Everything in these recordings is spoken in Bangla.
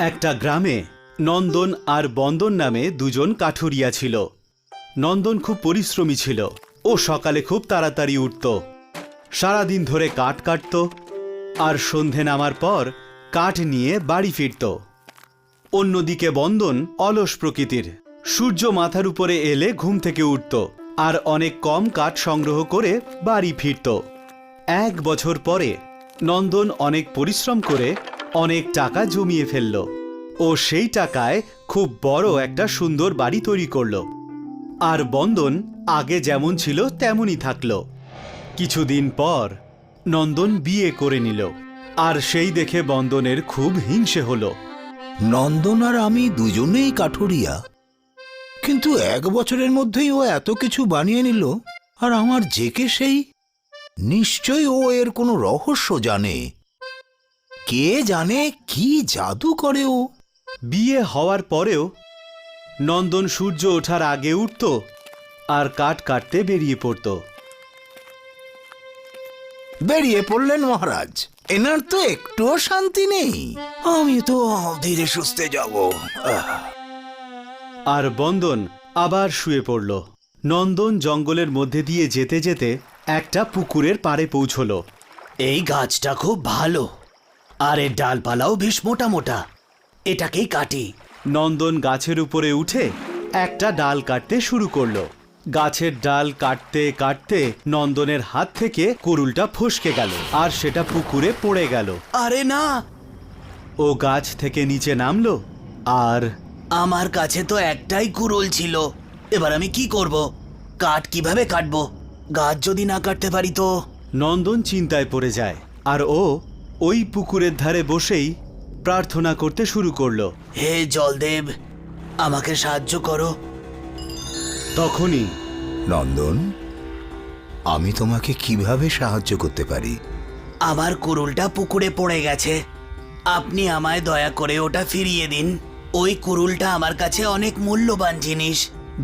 একটা গ্রামে নন্দন আর বন্দন নামে দুজন কাঠুরিয়া ছিল। নন্দন খুব পরিশ্রমী ছিল। ও সকালে খুব তাড়াতাড়ি উঠত, সারাদিন ধরে কাঠ কাটত আর সন্ধে নামার পর কাঠ নিয়ে বাড়ি ফিরত। অন্যদিকে বন্দন অলস প্রকৃতির। সূর্য মাথার উপরে এলে ঘুম থেকে উঠত আর অনেক কম কাঠ সংগ্রহ করে বাড়ি ফিরত। 1 বছর পরে নন্দন অনেক পরিশ্রম করে অনেক টাকা জমিয়ে ফেলল ও সেই টাকায় খুব বড় একটা সুন্দর বাড়ি তৈরি করল। আর বন্দন আগে যেমন ছিল তেমনই থাকল। কিছুদিন পর নন্দন বিয়ে করে নিল আর সেই দেখে বন্দনের খুব হিংসে হলো। নন্দন আর আমি দুজনেই কাঠুরিয়া, কিন্তু 1 বছরের মধ্যেই ও এত কিছু বানিয়ে নিল। আর আমার জেকে সেই, নিশ্চয়ই ও এর কোনো রহস্য জানে। কে জানে কি জাদু করে ও। বিয়ে হওয়ার পরেও নন্দন সূর্য ওঠার আগে উঠত আর কাঠ কাটতে বেরিয়ে পড়ত। বেরিয়ে পড়লেন মহারাজ, এনার তো একটুও শান্তি নেই। আমি তো ধীরে সুস্থে যাব। আর বন্দন আবার শুয়ে পড়ল। নন্দন জঙ্গলের মধ্যে দিয়ে যেতে যেতে একটা পুকুরের পাড়ে পৌঁছল। এই গাছটা খুব ভালো আর এর ডালপালাও বেশ মোটা মোটা, এটাকেই কাটি। নন্দন গাছের উপরে উঠে একটা ডাল কাটতে শুরু করলো। গাছের ডাল কাটতে কাটতে নন্দনের হাত থেকে কুড়ুলটা ফসকে গেল আর সেটা পুকুরে পড়ে গেল। আরে না, ও গাছ থেকে নিচে নামলো আর আমার কাছে তো একটাই কুড়ুল ছিল। এবার আমি কি করব? কাঠ কিভাবে কাটবো? গাছ যদি না কাটতে পারি তো? নন্দন চিন্তায় পড়ে যায় আর ও ওই পুকুরের ধারে বসেই প্রার্থনা করতে শুরু করলো। হে জলদেব, আমাকে সাহায্য করো। তখনই নন্দন, আমি তোমাকে কিভাবে সাহায্য করতে পারি? আমার কুড়ুলটা পুকুরে পড়ে গেছে, আপনি আমায় দয়া করে ওটা ফিরিয়ে দিন। ওই কুড়ুলটা আমার কাছে অনেক মূল্যবান জিনিস।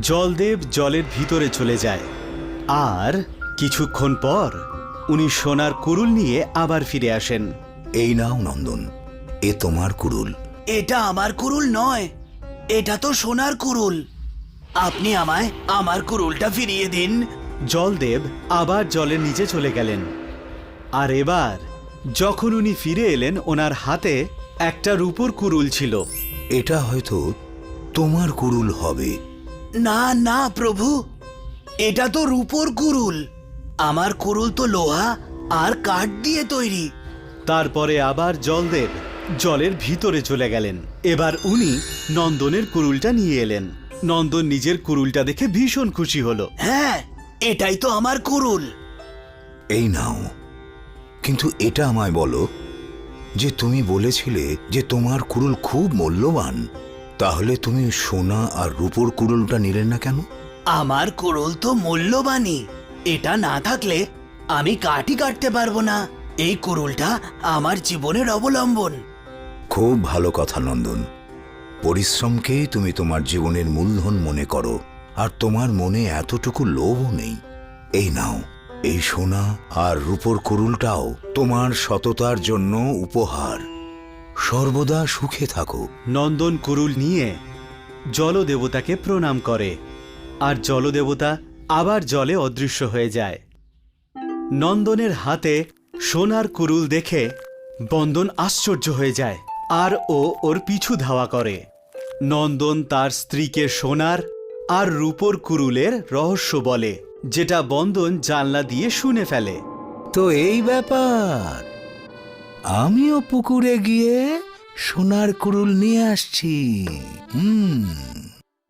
জলদেব জলের ভিতরে চলে যায় আর কিছুক্ষণ পর উনি সোনার কুড়ুল নিয়ে আবার ফিরে আসেন। এই নাও নন্দন, এ তোমার কুড়ুল। এটা আমার কুড়ুল নয়, এটা তো সোনার কুড়ুল। আপনি আমায় আমার কুড়ুলটা ফিরিয়ে দিন। জলদেব আবার জলের নিচে চলে গেলেন আর এবার যখন উনি ফিরে এলেন ওনার হাতে একটা রূপোর কুড়ুল ছিল। এটা হয়তো তোমার কুড়ুল হবে। না না প্রভু, এটা তো রূপোর কুড়ুল। আমার কুড়ুল তো লোহা আর কাঠ দিয়ে তৈরি। তারপরে আবার জলদেব জলের ভিতরে চলে গেলেন। এবার উনি নন্দনের কুড়ুলটা নিয়ে এলেন। নন্দন নিজের কুড়ুলটা দেখে ভীষণ খুশি হলো। হ্যাঁ, এটাই তো আমার কুড়ুল। এই নাও, কিন্তু এটা আমায় বলো যে তুমি বলেছিলে যে তোমার কুড়ুল খুব মূল্যবান, তাহলে তুমি সোনা আর রূপোর কুড়ুলটা নিলে না কেন? আমার কুড়ুল তো মূল্যবানই, এটা না থাকলে আমি কাঠই কাটতে পারবো না। এই কুড়ুলটা আমার জীবনের অবলম্বন। খুব ভালো কথা নন্দন, পরিশ্রমকেই তুমি তোমার জীবনের মূলধন মনে করো আর তোমার মনে এতটুকু লোভও নেই। এই নাও, এই সোনা আর রূপোর কুড়ুলটাও তোমার সততার জন্য উপহার। সর্বদা সুখে থাকো। নন্দন কুড়ুল নিয়ে জলদেবতাকে প্রণাম করে আর জলদেবতা আবার জলে অদৃশ্য হয়ে যায়। নন্দনের হাতে সোনার কুড়ুল দেখে বন্দন আশ্চর্য হয়ে যায় আর ও ওর পিছু ধাওয়া করে। নন্দন তার স্ত্রীকে সোনার আর রূপোর কুড়ুলের রহস্য বলে, যেটা বন্দন জানলা দিয়ে শুনে ফেলে। তো এই ব্যাপার, আমিও পুকুরে গিয়ে সোনার কুড়ুল নিয়ে আসছি।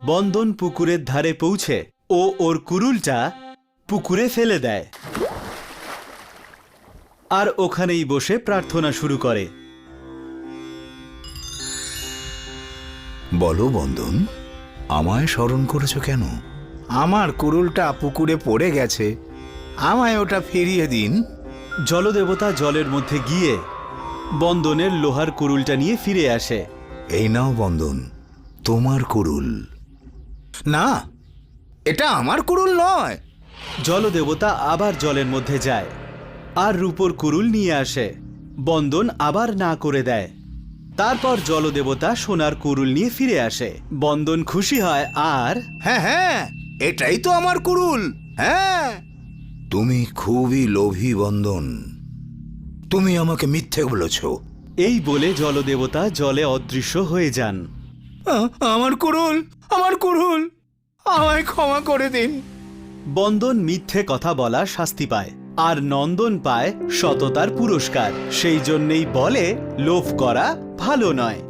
বন্দন পুকুরের ধারে পৌঁছে ও ওর কুড়ুলটা পুকুরে ফেলে দেয় আর ওখানেই বসে প্রার্থনা শুরু করে। বলো বন্দন, আমায় স্মরণ করেছো কেন? আমার কুড়ুলটা পুকুরে পড়ে গেছে, আমায় ওটা ফিরিয়ে দিন। জলদেবতা জলের মধ্যে গিয়ে বন্দনের লোহার কুড়ুলটা নিয়ে ফিরে আসে। এই নাও বন্দন, তোমার কুড়ুল। না, এটা আমার কুড়ুল নয়। জলদেবতা আবার জলের মধ্যে যায় আর রূপোর কুড়ুল নিয়ে আসে। বন্দন আবার না করে দেয়। তারপর জলদেবতা সোনার কুড়ুল নিয়ে ফিরে আসে। বন্দন খুশি হয় আর হ্যাঁ হ্যাঁ, এটাই তো আমার কুড়ুল। হ্যাঁ, তুমি খুবই লোভী বন্দন, তুমি আমাকে মিথ্যে বলেছ। এই বলে জলদেবতা জলে অদৃশ্য হয়ে যান। আমার কুড়ুল, আমার কুড়ুল, আমায় ক্ষমা করে দিন। বন্দন মিথ্যে কথা বলা শাস্তি পায়, আর নন্দন পায় সততার পুরস্কার। সেই জন্যেই বলে লোভ করা ভালো নয়।